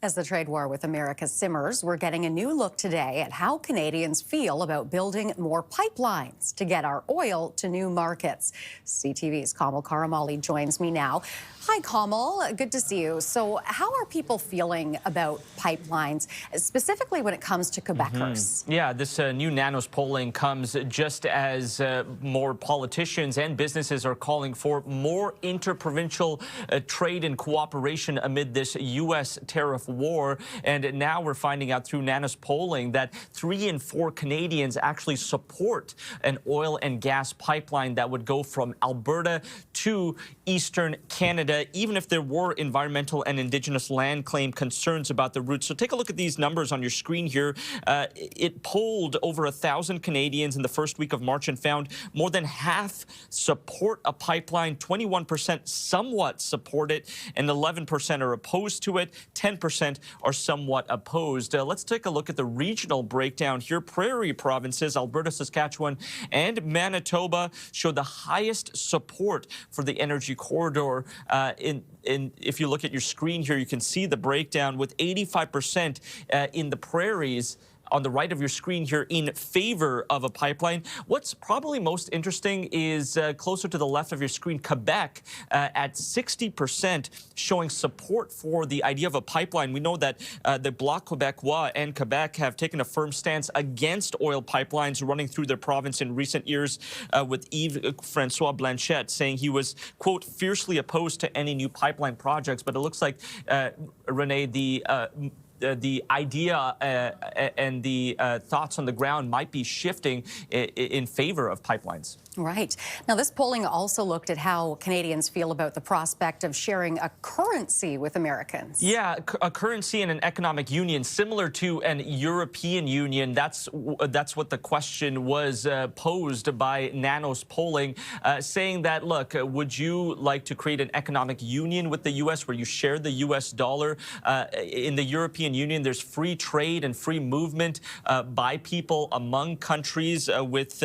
As the trade war with America simmers, we're getting a new look today at how Canadians feel about building more pipelines to get our oil to new markets. CTV's Kamil Karamali joins me now. Hi, Kamil. Good to see you. So how are people feeling about pipelines, specifically when it comes to Quebecers? Yeah, this new Nanos polling comes just as more politicians and businesses are calling for more interprovincial trade and cooperation amid this U.S. tariff war. And now we're finding out through Nanos polling that 3 in 4 Canadians actually support an oil and gas pipeline that would go from Alberta to Eastern Canada, even if there were environmental and Indigenous land claim concerns about the route. So take a look at these numbers on your screen here. It polled over 1,000 Canadians in the first week of March and found more than half support a pipeline, 21% somewhat support it, and 11% are opposed to it, 10% are somewhat opposed. Let's take a look at the regional breakdown here. Prairie provinces, Alberta, Saskatchewan, and Manitoba show the highest support for the energy corridor. If you look at your screen here, you can see the breakdown with 85% in the prairies on the right of your screen here in favor of a pipeline. What's probably most interesting is closer to the left of your screen, Quebec at 60% showing support for the idea of a pipeline. We know that the Bloc Québécois and Quebec have taken a firm stance against oil pipelines running through their province in recent years, with Yves-Francois Blanchet saying he was, quote, fiercely opposed to any new pipeline projects. But it looks like, Renee, the idea and the thoughts on the ground might be shifting in favor of pipelines. Right. Now, this polling also looked at how Canadians feel about the prospect of sharing a currency with Americans. Yeah, a currency and an economic union similar to an European Union. That's what the question was posed by Nanos polling, saying that, look, would you like to create an economic union with the U.S. where you share the U.S. dollar? In the European Union, there's free trade and free movement by people among countries, with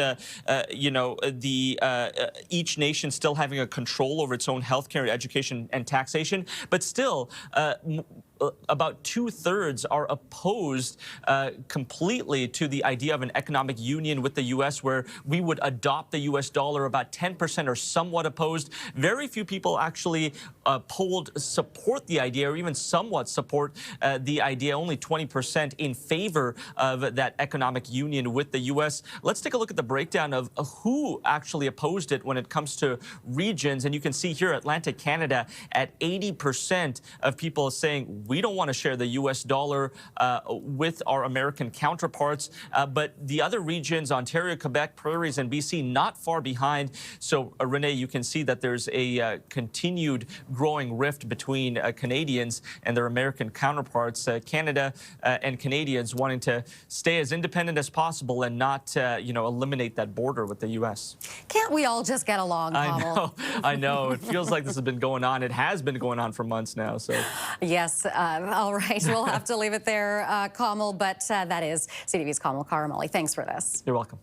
each nation still having a control over its own healthcare, education, and taxation. But still, about 2/3 are opposed completely to the idea of an economic union with the U.S. where we would adopt the U.S. dollar. About 10% are somewhat opposed. Very few people actually polled support the idea or even somewhat support the idea. Only 20% in favor of that economic union with the U.S. Let's take a look at the breakdown of who actually opposed it when it comes to regions. And you can see here Atlantic Canada at 80% of people saying we don't want to share the U.S. dollar with our American counterparts. But the other regions, Ontario, Quebec, Prairies, and BC, not far behind. So, Renee, you can see that there's a continued growing rift between Canadians and their American counterparts. Canada and Canadians wanting to stay as independent as possible and not, eliminate that border with the U.S. Can't we all just get along, Kamil? I know. It feels like this has been going on. It has been going on for months now. So yes. All right. We'll have to leave it there, Kamil. But that is CTV's Kamil Karamali. Thanks for this. You're welcome.